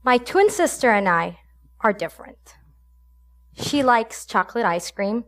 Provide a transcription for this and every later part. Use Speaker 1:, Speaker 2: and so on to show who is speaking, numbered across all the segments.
Speaker 1: My twin sister and I are different. She likes chocolate ice cream.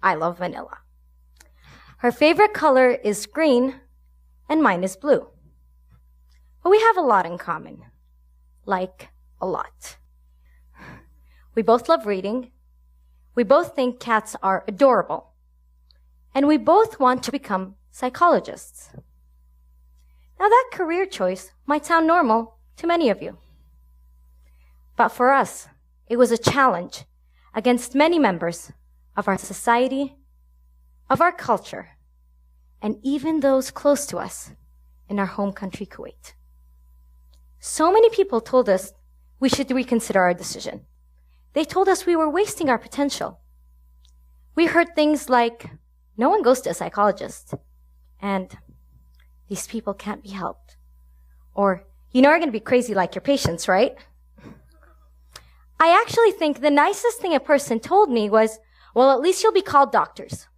Speaker 1: I love vanilla. Her favorite color is green, and mine is blue. But we have a lot in common. Like, a lot. We both love reading. We both think cats are adorable. And we both want to become psychologists. Now that career choice might sound normal to many of you. But for us, it was a challenge against many members of our society, of our culture, and even those close to us in our home country, Kuwait. So many people told us we should reconsider our decision. They told us we were wasting our potential. We heard things like, no one goes to a psychologist, and these people can't be helped. Or, you know you're going to be crazy like your patients, right? I actually think the nicest thing a person told me was, well, at least you'll be called doctors.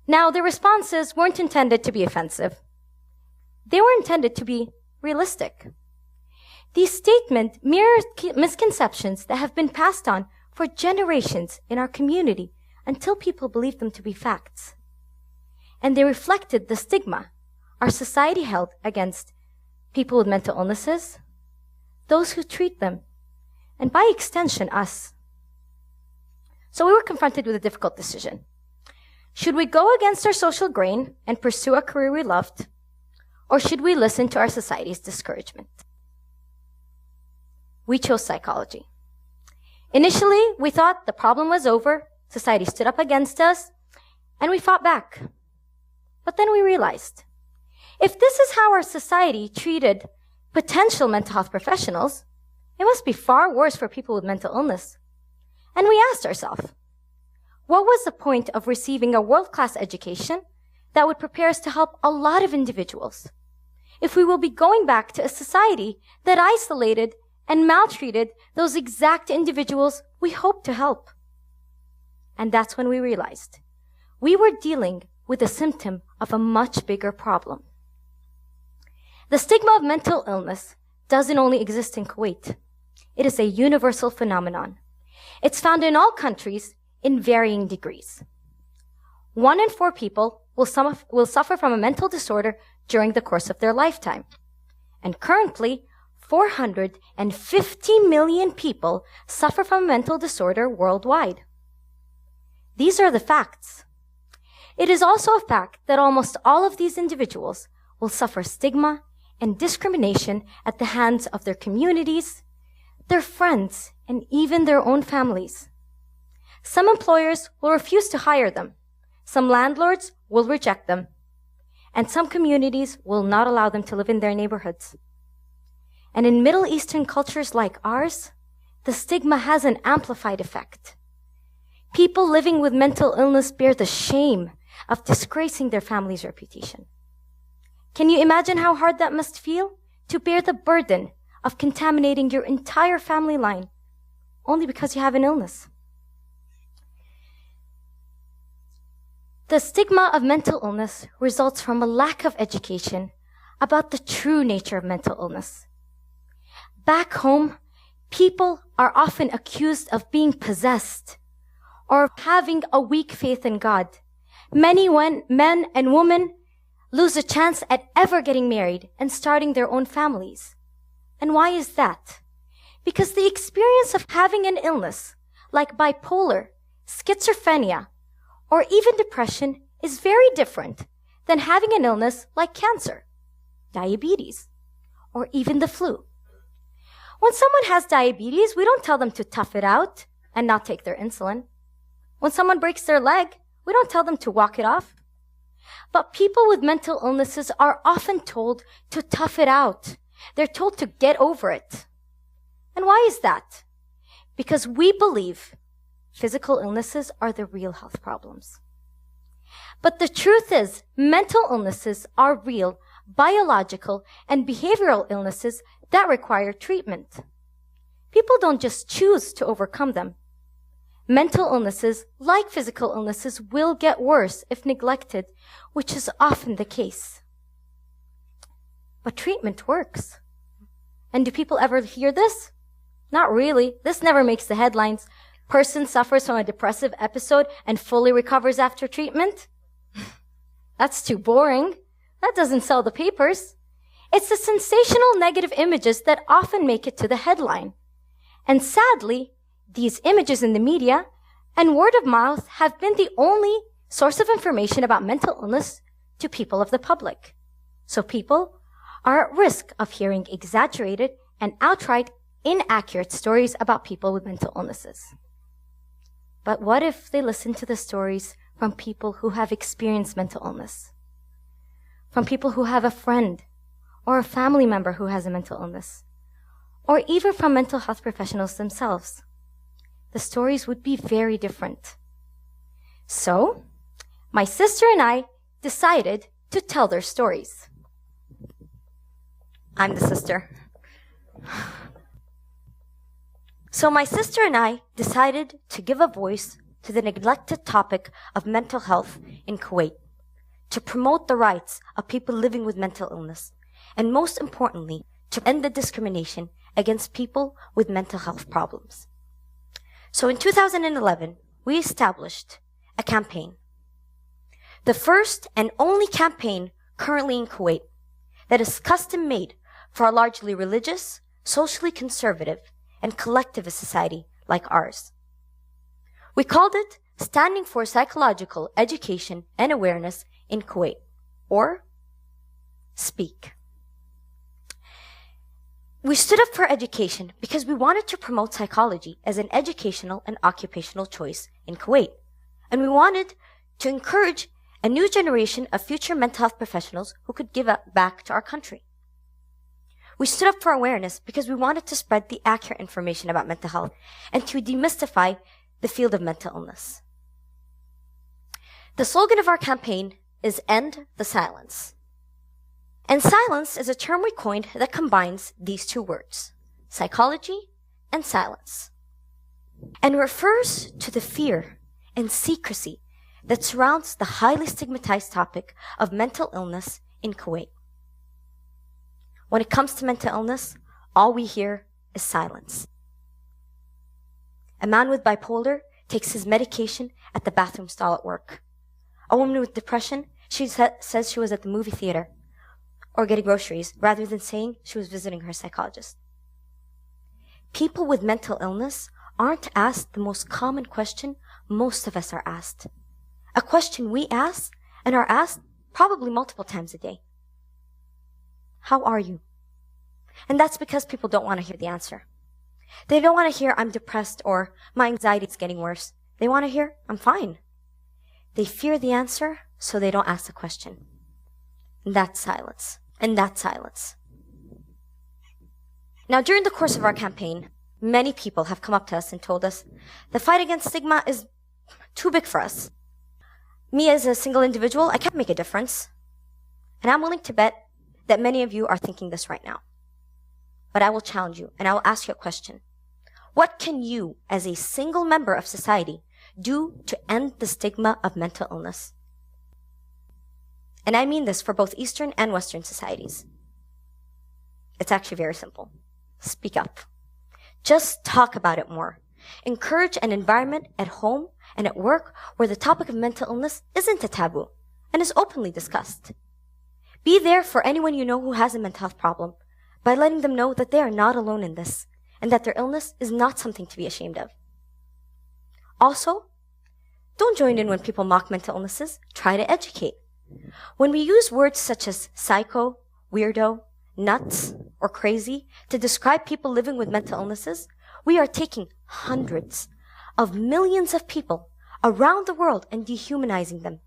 Speaker 1: Now, the responses weren't intended to be offensive. They were intended to be realistic. These statements mirror misconceptions that have been passed on for generations in our community until people believed them to be facts. And they reflected the stigma our society held against people with mental illnesses, those who treat them, and by extension, us. So we were confronted with a difficult decision. Should we go against our social grain and pursue a career we loved, or should we listen to our society's discouragement? We chose psychology. Initially, we thought the problem was over, society stood up against us, and we fought back. But then we realized, if this is how our society treated potential mental health professionals, it must be far worse for people with mental illness. And we asked ourselves, what was the point of receiving a world-class education that would prepare us to help a lot of individuals if we will be going back to a society that isolated and maltreated those exact individuals we hope to help? And that's when we realized we were dealing with a symptom of a much bigger problem. The stigma of mental illness doesn't only exist in Kuwait. It is a universal phenomenon. It's found in all countries in varying degrees. 1 in 4 people will suffer from a mental disorder during the course of their lifetime. And currently, 450 million people suffer from a mental disorder worldwide. These are the facts. It is also a fact that almost all of these individuals will suffer stigma and discrimination at the hands of their communities, their friends, and even their own families. Some employers will refuse to hire them. Some landlords will reject them. And some communities will not allow them to live in their neighborhoods. And in Middle Eastern cultures like ours, the stigma has an amplified effect. People living with mental illness bear the shame of disgracing their family's reputation. Can you imagine how hard that must feel? To bear the burden of contaminating your entire family line only because you have an illness. The stigma of mental illness results from a lack of education about the true nature of mental illness. Back home, people are often accused of being possessed or of having a weak faith in God. Many men and women lose a chance at ever getting married and starting their own families. And why is that? Because the experience of having an illness like bipolar, schizophrenia, or even depression is very different than having an illness like cancer, diabetes, or even the flu. When someone has diabetes, we don't tell them to tough it out and not take their insulin. When someone breaks their leg, we don't tell them to walk it off. But people with mental illnesses are often told to tough it out. They're told to get over it. And why is that? Because we believe physical illnesses are the real health problems. But the truth is, mental illnesses are real, biological, and behavioral illnesses that require treatment. People don't just choose to overcome them. Mental illnesses, like physical illnesses, will get worse if neglected, which is often the case. But treatment works. And do people ever hear this? Not really. This never makes the headlines. Person suffers from a depressive episode and fully recovers after treatment. That's too boring. That doesn't sell the papers. It's the sensational negative images that often make it to the headline. And sadly, these images in the media and word of mouth have been the only source of information about mental illness to people of the public. So people are at risk of hearing exaggerated and outright inaccurate stories about people with mental illnesses. But what if they listen to the stories from people who have experienced mental illness? From people who have a friend or a family member who has a mental illness? Or even from mental health professionals themselves? The stories would be very different. So, my sister and I decided to tell their stories. I'm the sister. So my sister and I decided to give a voice to the neglected topic of mental health in Kuwait, to promote the rights of people living with mental illness, and most importantly, to end the discrimination against people with mental health problems. So in 2011, we established a campaign, the first and only campaign currently in Kuwait that is custom-made for a largely religious, socially conservative, and collectivist society like ours. We called it Standing for Psychological Education and Awareness in Kuwait, or SPEAK. We stood up for education because we wanted to promote psychology as an educational and occupational choice in Kuwait. And we wanted to encourage a new generation of future mental health professionals who could give back to our country. We stood up for awareness because we wanted to spread the accurate information about mental health and to demystify the field of mental illness. The slogan of our campaign is End the Silence. And silence is a term we coined that combines these two words, psychology and silence, and refers to the fear and secrecy that surrounds the highly stigmatized topic of mental illness in Kuwait. When it comes to mental illness, all we hear is silence. A man with bipolar takes his medication at the bathroom stall at work. A woman with depression, she says she was at the movie theater or getting groceries rather than saying she was visiting her psychologist. People with mental illness aren't asked the most common question most of us are asked. A question we ask and are asked probably multiple times a day. How are you? And that's because people don't want to hear the answer. They don't want to hear, I'm depressed or my anxiety is getting worse. They want to hear, I'm fine. They fear the answer, so they don't ask the question. And that's silence. And that's silence. Now, during the course of our campaign, many people have come up to us and told us the fight against stigma is too big for us. Me as a single individual, I can't make a difference. And I'm willing to bet that many of you are thinking this right now. But I will challenge you and I will ask you a question. What can you, as a single member of society, do to end the stigma of mental illness? And I mean this for both Eastern and Western societies. It's actually very simple. Speak up. Just talk about it more. Encourage an environment at home and at work where the topic of mental illness isn't a taboo and is openly discussed. Be there for anyone you know who has a mental health problem by letting them know that they are not alone in this and that their illness is not something to be ashamed of. Also, don't join in when people mock mental illnesses. Try to educate. When we use words such as psycho, weirdo, nuts, or crazy to describe people living with mental illnesses, we are taking hundreds of millions of people around the world and dehumanizing them,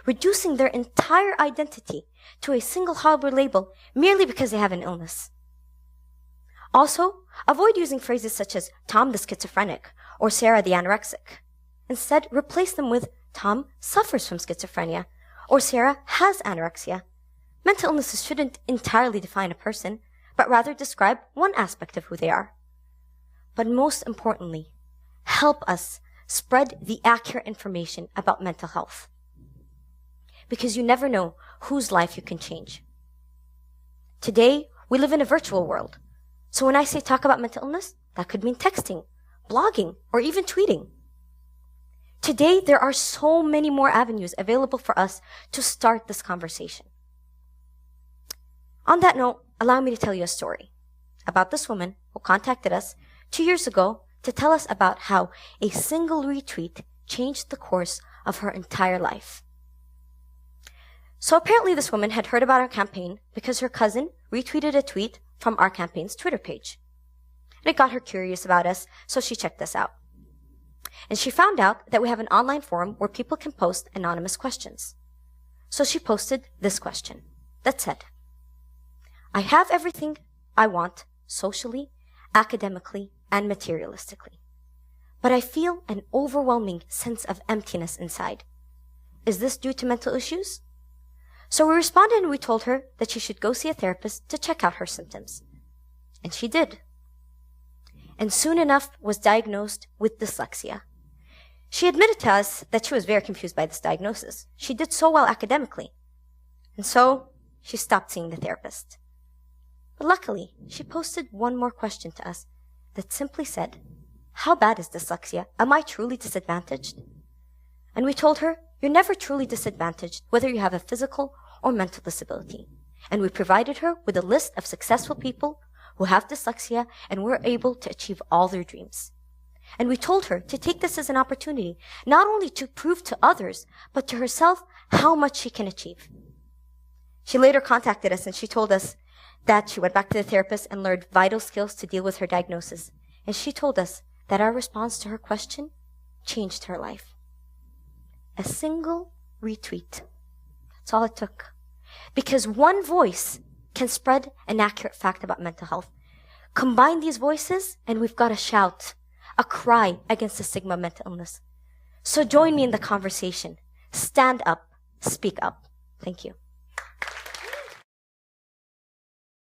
Speaker 1: reducing their entire identity to a single horrible label merely because they have an illness. Also, avoid using phrases such as Tom the schizophrenic or Sarah the anorexic. Instead, replace them with Tom suffers from schizophrenia or Sarah has anorexia. Mental illnesses shouldn't entirely define a person, but rather describe one aspect of who they are. But most importantly, help us spread the accurate information about mental health. Because you never know whose life you can change. Today, we live in a virtual world, So when I say talk about mental illness, that could mean texting, blogging, or even tweeting. Today, there are so many more avenues available for us to start this conversation. On that note, allow me to tell you a story about this woman who contacted us 2 years ago to tell us about how a single retweet changed the course of her entire life. So apparently this woman had heard about our campaign because her cousin retweeted a tweet from our campaign's Twitter page. And it got her curious about us, so she checked us out. And she found out that we have an online forum where people can post anonymous questions. So she posted this question that said, I have everything I want socially, academically, and materialistically. But I feel an overwhelming sense of emptiness inside. Is this due to mental issues? So we responded and we told her that she should go see a therapist to check out her symptoms. And she did. And soon enough was diagnosed with dyslexia. She admitted to us that she was very confused by this diagnosis. She did so well academically. And so she stopped seeing the therapist. But luckily, she posted one more question to us that simply said, how bad is dyslexia? Am I truly disadvantaged? And we told her, you're never truly disadvantaged, whether you have a physical or mental disability. And we provided her with a list of successful people who have dyslexia and were able to achieve all their dreams. And we told her to take this as an opportunity, not only to prove to others, but to herself how much she can achieve. She later contacted us and she told us that she went back to the therapist and learned vital skills to deal with her diagnosis. And she told us that our response to her question changed her life. A single retweet. That's all it took. Because one voice can spread an accurate fact about mental health. Combine these voices and we've got a shout, a cry against the stigma of mental illness. So join me in the conversation. Stand up. Speak up. Thank you.